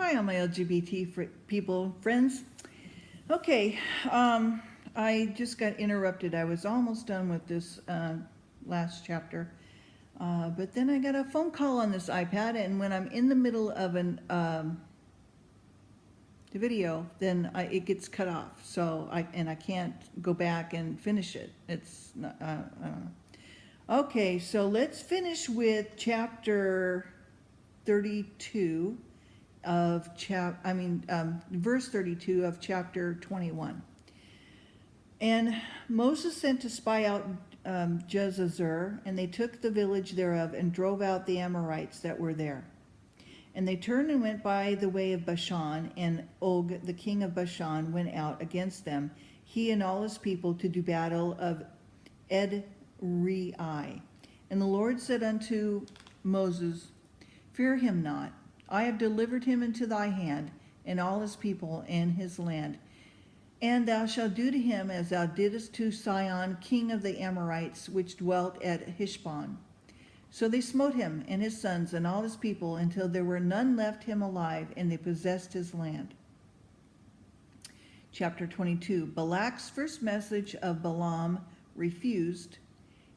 Hi, all my LGBT people, friends. Okay, I just got interrupted. I was almost done with this last chapter, but then I got a phone call on this iPad, and when I'm in the middle of the video, then it gets cut off. So I can't go back and finish it. It's not, I don't know. Okay, so let's finish with chapter 32 of verse 32 of chapter 21. And Moses sent to spy out Jazer, and they took the village thereof and drove out the Amorites that were there. And they turned and went by the way of Bashan, and Og, the king of Bashan, went out against them, he and all his people, to do battle of Edrei. And the Lord said unto Moses, Fear him not. I have delivered him into thy hand, and all his people and his land. And thou shalt do to him as thou didst to Sihon, king of the Amorites, which dwelt at Heshbon. So they smote him and his sons and all his people, until there were none left him alive, and they possessed his land. Chapter 22. Balak's first message of Balaam refused.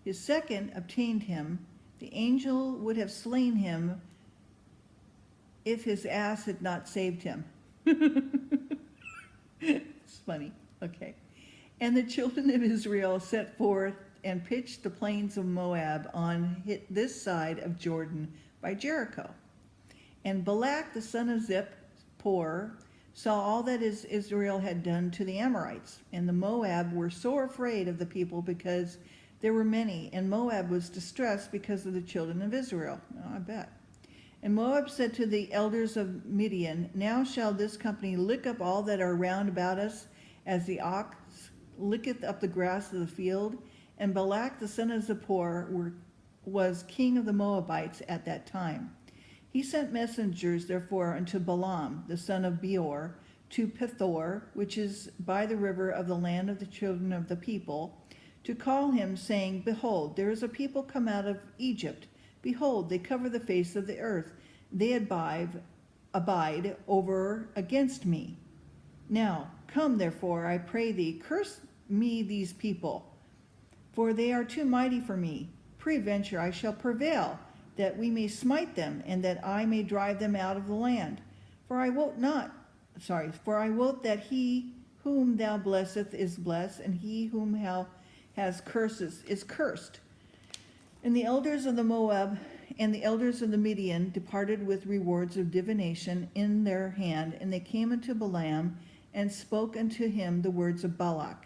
His second obtained him. The angel would have slain him if his ass had not saved him. It's funny. Okay. And the children of Israel set forth and pitched the plains of Moab on this side of Jordan by Jericho. And Balak, the son of Zippor, saw all that Israel had done to the Amorites. And the Moab were sore afraid of the people, because there were many, and Moab was distressed because of the children of Israel. Oh, I bet. And Moab said to the elders of Midian, Now shall this company lick up all that are round about us, as the ox licketh up the grass of the field. And Balak the son of Zippor was king of the Moabites at that time. He sent messengers therefore unto Balaam the son of Beor, to Pethor, which is by the river of the land of the children of the people, to call him, saying, Behold, there is a people come out of Egypt. Behold, they cover the face of the earth. They abide over against me. Now, come therefore, I pray thee, curse me these people, for they are too mighty for me. Peradventure I shall prevail, that we may smite them, and that I may drive them out of the land. For I wot that he whom thou blesseth is blessed, and he whom thou hast curses is cursed. And the elders of the Moab and the elders of the Midian departed with rewards of divination in their hand, and they came unto Balaam, and spoke unto him the words of Balak.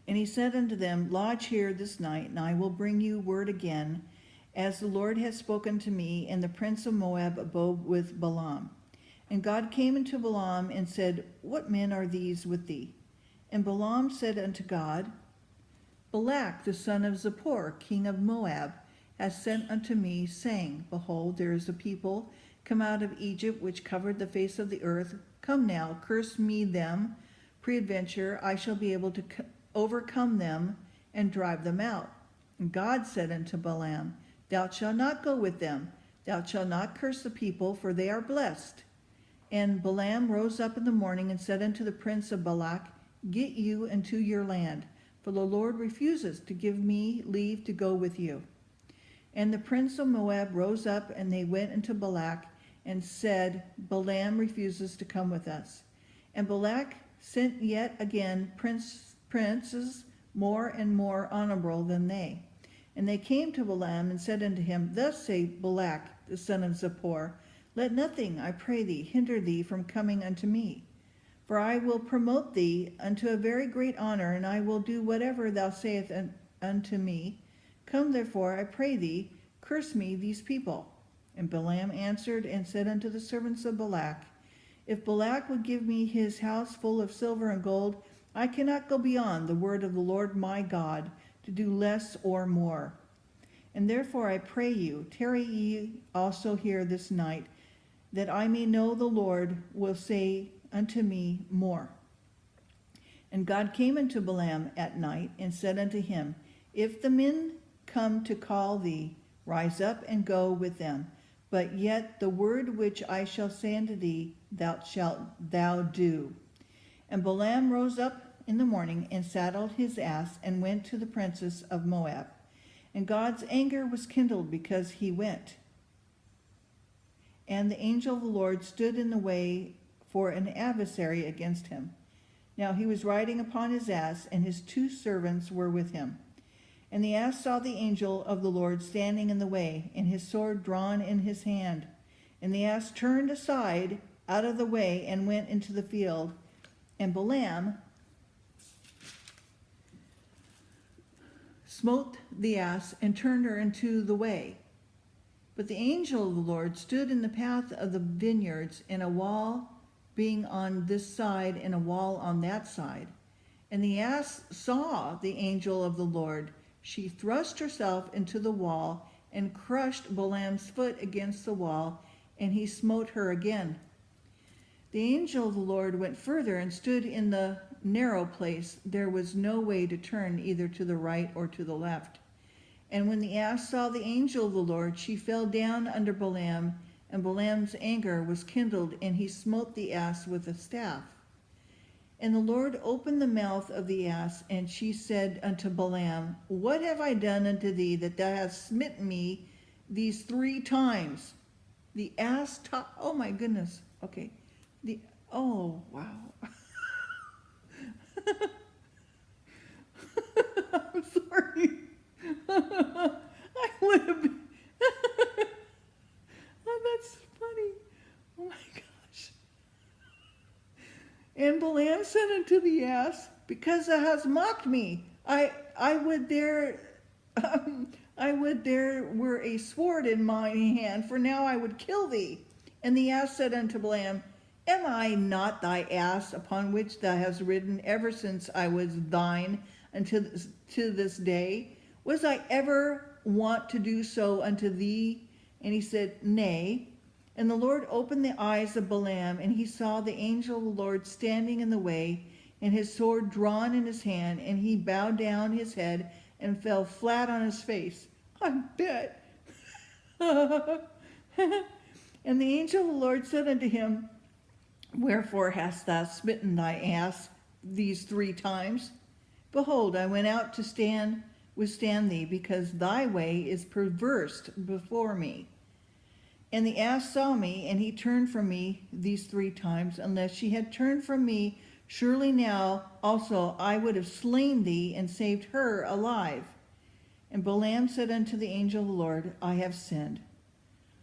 And he said unto them, Lodge here this night, and I will bring you word again, as the Lord hath spoken to me. And the prince of Moab abode with Balaam. And God came unto Balaam, and said, What men are these with thee? And Balaam said unto God, Balak the son of Zippor, king of Moab, hath sent unto me, saying, Behold, there is a people come out of Egypt, which covered the face of the earth. Come now, curse me them. Peradventure I shall be able to overcome them, and drive them out. And God said unto Balaam, Thou shalt not go with them. Thou shalt not curse the people, for they are blessed. And Balaam rose up in the morning, and said unto the prince of Balak, Get you into your land, for the Lord refuses to give me leave to go with you. And the prince of Moab rose up, and they went unto Balak, and said, Balaam refuses to come with us. And Balak sent yet again princes more and more honorable than they. And they came to Balaam, and said unto him, Thus saith Balak the son of Zippor, Let nothing, I pray thee, hinder thee from coming unto me. For I will promote thee unto a very great honor, and I will do whatever thou sayest unto me. Come therefore, I pray thee, curse me these people. And Balaam answered and said unto the servants of Balak, If Balak would give me his house full of silver and gold, I cannot go beyond the word of the Lord my God, to do less or more. And therefore I pray you, tarry ye also here this night, that I may know the Lord will say unto me more. And God came unto Balaam at night, and said unto him, If the men come to call thee, rise up and go with them. but yet the word which I shall say unto thee, thou shalt thou do. And Balaam rose up in the morning, and saddled his ass, and went to the princes of Moab. And God's anger was kindled because he went. And the angel of the Lord stood in the way for an adversary against him. Now he was riding upon his ass, and his 2 servants were with him. And the ass saw the angel of the Lord standing in the way, and his sword drawn in his hand. And the ass turned aside out of the way and went into the field. And Balaam smote the ass and turned her into the way. But the angel of the Lord stood in the path of the vineyards, in a wall being on this side and a wall on that side. And the ass saw the angel of the Lord. She thrust herself into the wall and crushed Balaam's foot against the wall, and he smote her again. The angel of the Lord went further and stood in the narrow place. There was no way to turn either to the right or to the left. And when the ass saw the angel of the Lord, she fell down under Balaam, and Balaam's anger was kindled, and he smote the ass with a staff. And the Lord opened the mouth of the ass, and she said unto Balaam, What have I done unto thee, that thou hast smitten me these 3 times? The ass oh my goodness. Okay. Oh, wow. I'm sorry. I would have been. Oh, that's funny. Oh my gosh. And Balaam said unto the ass, Because thou hast mocked me, I would there were a sword in mine hand, for now I would kill thee. And the ass said unto Balaam, Am I not thy ass, upon which thou hast ridden ever since I was thine unto this day? Was I ever wont to do so unto thee? And he said, Nay. And the Lord opened the eyes of Balaam, and he saw the angel of the Lord standing in the way, and his sword drawn in his hand, and he bowed down his head and fell flat on his face. I bet. And the angel of the Lord said unto him, Wherefore hast thou smitten thy ass these 3 times? Behold, I went out to withstand thee, because thy way is perverse before me. And the ass saw me, and he turned from me these 3 times. Unless she had turned from me, surely now also I would have slain thee and saved her alive. And Balaam said unto the angel of the Lord, I have sinned.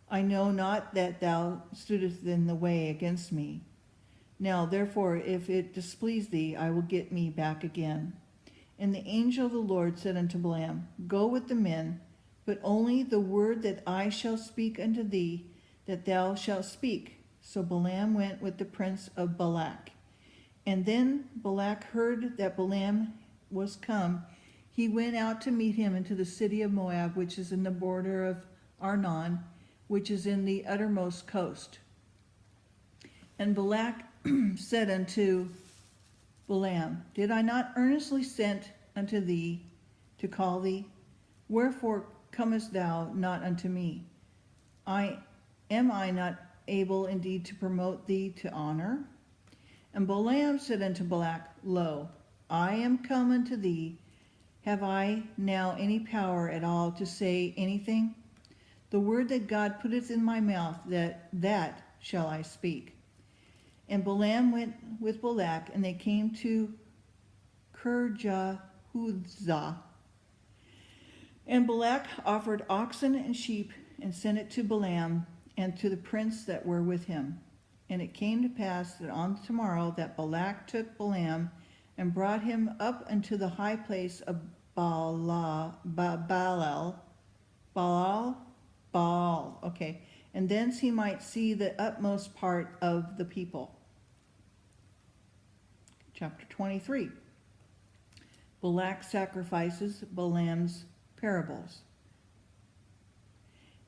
I know not that thou stoodest in the way against me. Now therefore, if it displease thee, I will get me back again. And the angel of the Lord said unto Balaam, Go with the men, but only the word that I shall speak unto thee, that thou shalt speak. So Balaam went with the prince of Balak. And then Balak heard that Balaam was come. He went out to meet him into the city of Moab, which is in the border of Arnon, which is in the uttermost coast. And Balak said unto Balaam, Did I not earnestly send unto thee to call thee? Wherefore comest thou not unto me? Am I not able indeed to promote thee to honor? And Balaam said unto Balak, Lo, I am come unto thee. Have I now any power at all to say anything? The word that God putteth in my mouth, that shall I speak. And Balaam went with Balak, and they came to Kirjahuzzah. And Balak offered oxen and sheep, and sent it to Balaam and to the prince that were with him. And it came to pass that on the morrow that Balak took Balaam, and brought him up unto the high place of Baal, okay, and thence he might see the utmost part of the people. Chapter 23. Balak sacrifices, Balaam's parables.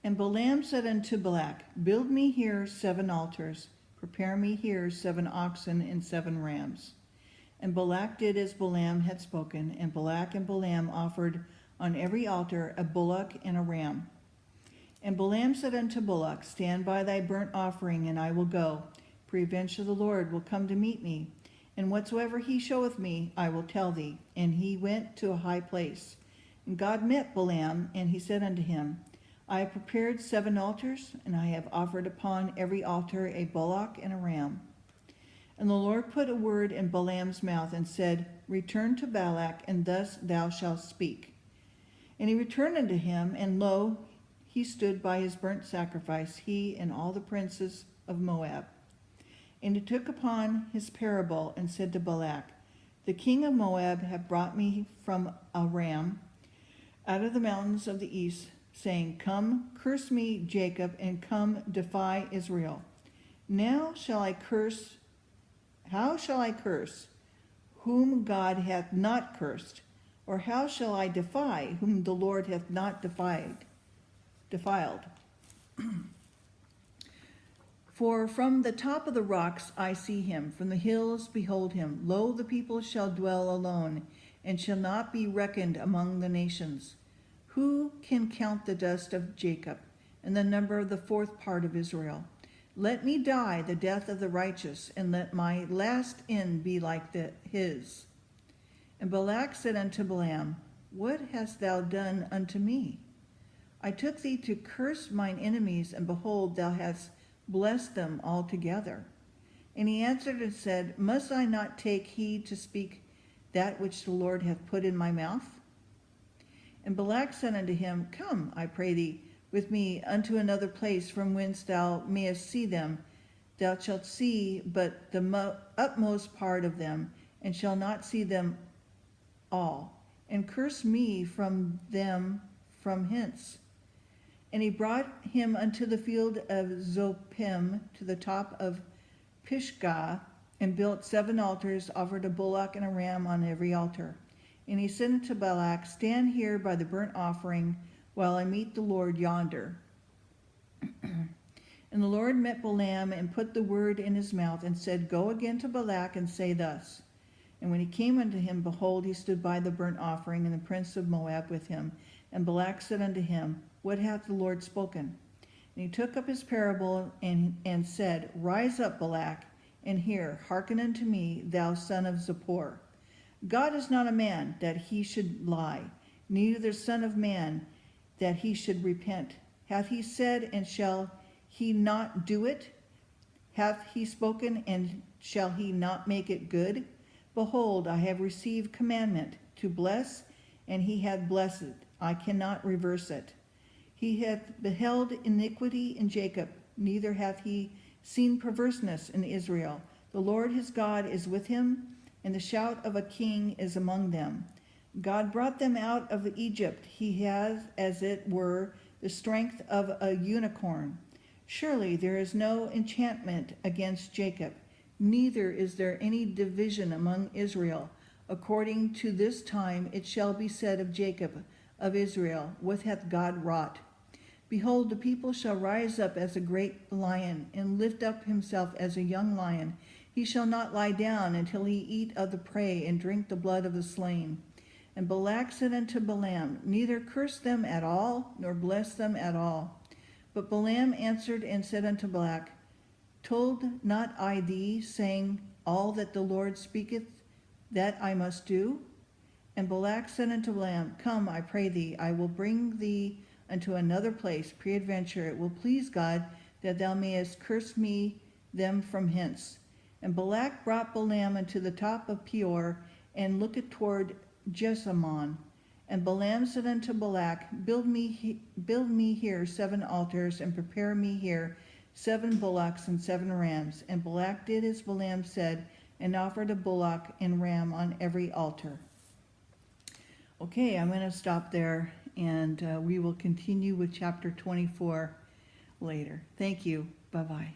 And Balaam said unto Balak, Build me here 7 altars, prepare me here 7 oxen and 7 rams. And Balak did as Balaam had spoken, and Balak and Balaam offered on every altar a bullock and a ram. And Balaam said unto Balak, Stand by thy burnt offering, and I will go. Peradventure the Lord will come to meet me, and whatsoever he showeth me, I will tell thee. And he went to a high place. And God met Balaam, and he said unto him, I have prepared 7 altars, and I have offered upon every altar a bullock and a ram. And the Lord put a word in Balaam's mouth, and said, Return to Balak, and thus thou shalt speak. And he returned unto him, and lo, he stood by his burnt sacrifice, he and all the princes of Moab. And he took upon his parable, and said to Balak, The king of Moab hath brought me from Aram out of the mountains of the east, saying, Come, curse me, Jacob, and come, defy Israel. Now how shall I curse, whom God hath not cursed? Or how shall I defy, whom the Lord hath not defiled? For from the top of the rocks I see him, from the hills behold him. Lo, the people shall dwell alone, and shall not be reckoned among the nations. Who can count the dust of Jacob, and the number of the 4th part of Israel? Let me die the death of the righteous, and let my last end be like his. And Balak said unto Balaam, What hast thou done unto me? I took thee to curse mine enemies, and behold, thou hast blessed them altogether. And he answered and said, Must I not take heed to speak that which the Lord hath put in my mouth? And Balak said unto him, Come, I pray thee, with me unto another place from whence thou mayest see them. Thou shalt see but the utmost part of them, and shall not see them all. And curse me from them from hence. And he brought him unto the field of Zophim, to the top of Pisgah, and built 7 altars, offered a bullock and a ram on every altar. And he said unto Balak, Stand here by the burnt offering, while I meet the Lord yonder. And the Lord met Balaam, and put the word in his mouth, and said, Go again to Balak, and say thus. And when he came unto him, behold, he stood by the burnt offering, and the prince of Moab with him. And Balak said unto him, What hath the Lord spoken? And he took up his parable, and said, Rise up, Balak, and hear, hearken unto me, thou son of Zippor. God is not a man, that he should lie, neither the son of man, that he should repent. Hath he said, and shall he not do it? Hath he spoken, and shall he not make it good? Behold, I have received commandment to bless, and he hath blessed. I cannot reverse it. He hath beheld iniquity in Jacob, neither hath he seen perverseness in Israel. The Lord his God is with him, and the shout of a king is among them. God brought them out of Egypt. He has, as it were, the strength of a unicorn. Surely there is no enchantment against Jacob, neither is there any division among Israel. According to this time it shall be said of Jacob, of Israel, What hath God wrought? Behold, the people shall rise up as a great lion, and lift up himself as a young lion. He shall not lie down until he eat of the prey, and drink the blood of the slain. And Balak said unto Balaam, Neither curse them at all, nor bless them at all. But Balaam answered and said unto Balak, Told not I thee, saying, All that the Lord speaketh, that I must do? And Balak said unto Balaam, Come, I pray thee, I will bring thee unto another place. Peradventure it will please God that thou mayest curse me them from hence. And Balak brought Balaam unto the top of Peor, and looked toward Jessamon. And Balaam said unto Balak, Build me here 7 altars, and prepare me here 7 bullocks and 7 rams. And Balak did as Balaam said, and offered a bullock and ram on every altar. Okay, I'm going to stop there, and we will continue with chapter 24 later. Thank you. Bye-bye.